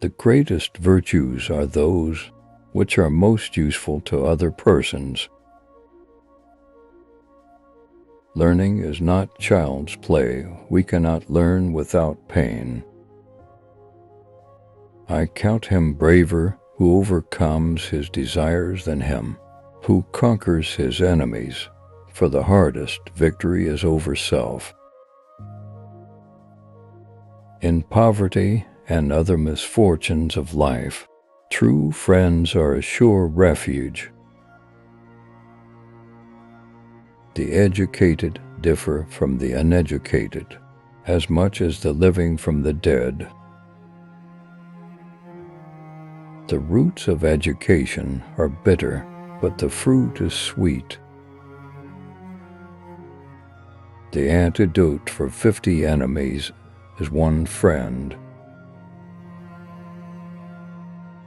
The greatest virtues are those which are most useful to other persons. Learning is not child's play. We cannot learn without pain. I count him braver who overcomes his desires than him who conquers his enemies, for the hardest victory is over self. In poverty and other misfortunes of life, true friends are a sure refuge. The educated differ from the uneducated, as much as the living from the dead. The roots of education are bitter, but the fruit is sweet. The antidote for 50 enemies is one friend.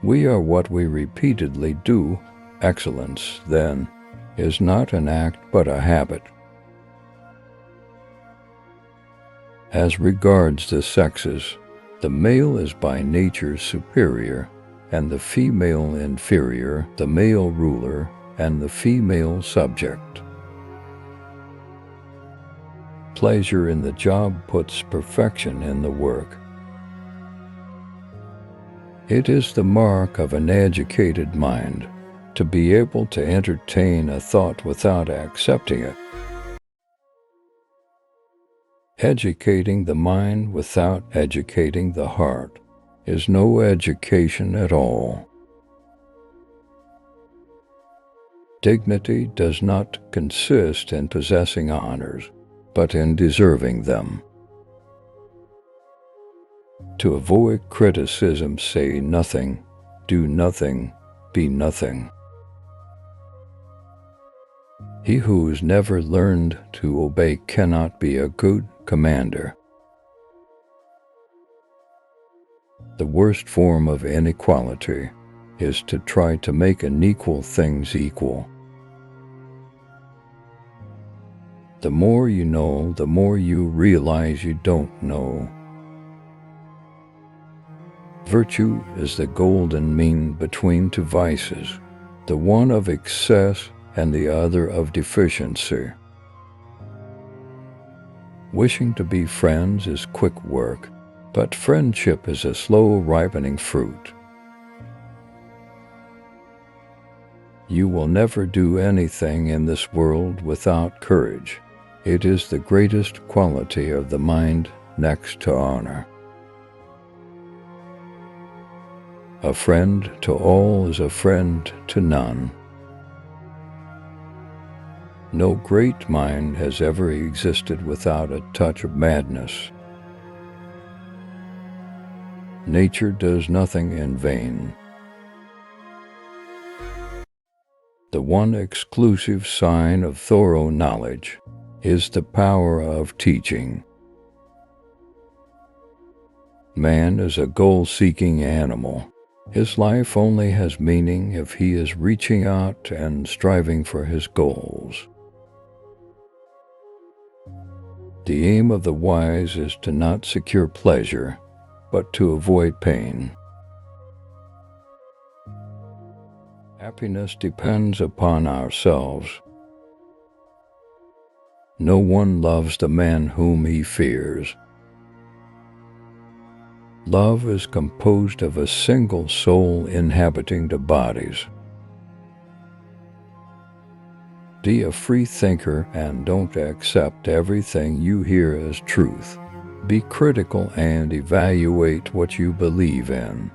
We are what we repeatedly do. Excellence, then, is not an act but a habit. As regards the sexes, the male is by nature superior, and the female inferior, the male ruler, and the female subject. Pleasure in the job puts perfection in the work. It is the mark of an educated mind to be able to entertain a thought without accepting it. Educating the mind without educating the heart is no education at all. Dignity does not consist in possessing honors, but in deserving them. To avoid criticism, say nothing, do nothing, be nothing. He who has never learned to obey cannot be a good commander. The worst form of inequality is to try to make unequal things equal. The more you know, the more you realize you don't know. Virtue is the golden mean between two vices, the one of excess and the other of deficiency. Wishing to be friends is quick work, but friendship is a slow ripening fruit. You will never do anything in this world without courage. It is the greatest quality of the mind next to honor. A friend to all is a friend to none. No great mind has ever existed without a touch of madness. Nature does nothing in vain. The one exclusive sign of thorough knowledge is the power of teaching. Man is a goal-seeking animal. His life only has meaning if he is reaching out and striving for his goals. The aim of the wise is to not secure pleasure, but to avoid pain. Happiness depends upon ourselves. No one loves the man whom he fears. Love is composed of a single soul inhabiting the bodies. Be a free thinker and don't accept everything you hear as truth. Be critical and evaluate what you believe in.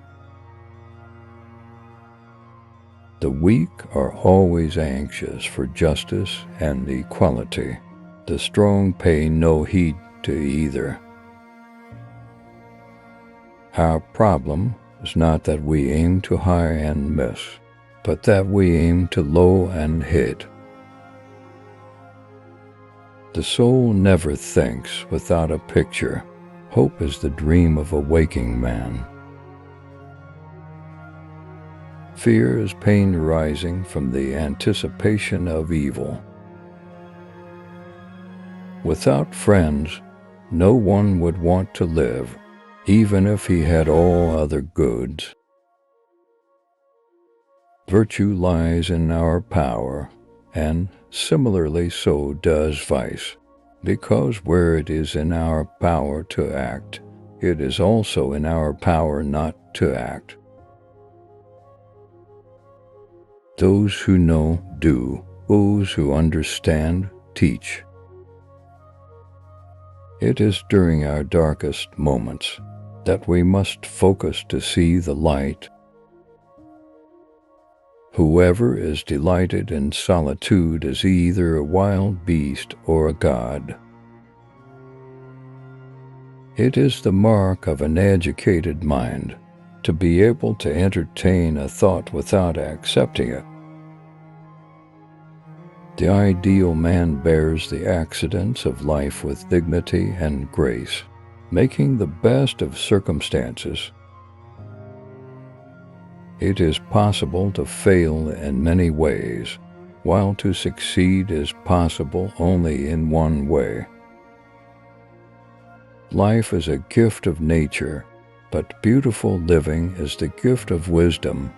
The weak are always anxious for justice and equality. The strong pay no heed to either. Our problem is not that we aim too high and miss, but that we aim too low and hit. The soul never thinks without a picture. Hope is the dream of a waking man. Fear is pain arising from the anticipation of evil. Without friends, no one would want to live. even if he had all other goods. Virtue lies in our power, and similarly so does vice, because where it is in our power to act, it is also in our power not to act. Those who know do, those who understand teach. It is during our darkest moments that we must focus to see the light. Whoever is delighted in solitude is either a wild beast or a god. It is the mark of an educated mind to be able to entertain a thought without accepting it. The ideal man bears the accidents of life with dignity and grace, making the best of circumstances. It is possible to fail in many ways, while to succeed is possible only in one way. Life is a gift of nature, but beautiful living is the gift of wisdom.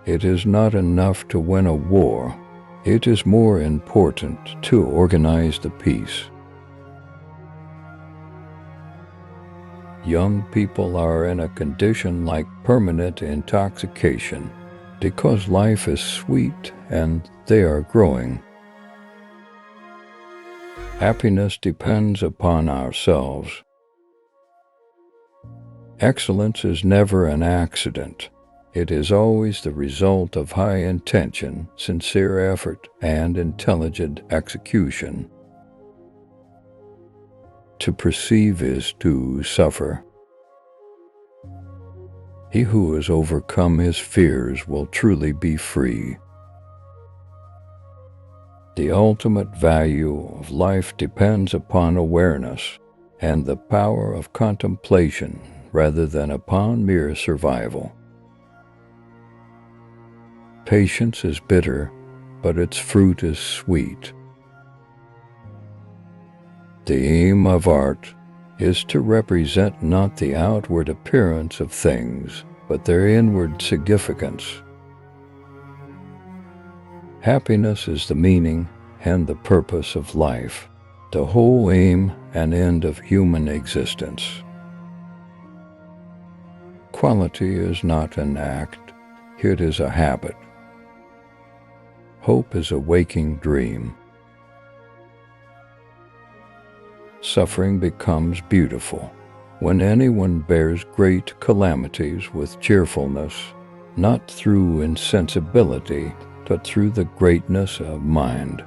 It is not enough to win a war. It is more important to organize the peace. Young people are in a condition like permanent intoxication because life is sweet and they are growing. Happiness depends upon ourselves. Excellence is never an accident. It is always the result of high intention, sincere effort, and intelligent execution. To perceive is to suffer. He who has overcome his fears will truly be free. The ultimate value of life depends upon awareness and the power of contemplation rather than upon mere survival. Patience is bitter, but its fruit is sweet. The aim of art is to represent not the outward appearance of things, but their inward significance. Happiness is the meaning and the purpose of life, the whole aim and end of human existence. Quality is not an act, it is a habit. Hope is a waking dream. Suffering becomes beautiful when anyone bears great calamities with cheerfulness, not through insensibility, but through the greatness of mind.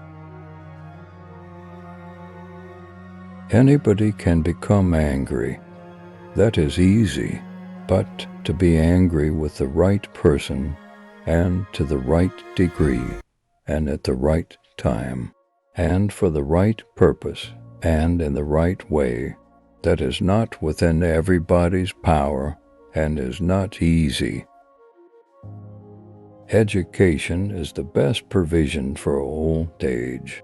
Anybody can become angry. That is easy, but to be angry with the right person and to the right degree and at the right time and for the right purpose and in the right way, that is not within everybody's power and is not easy. Education is the best provision for old age.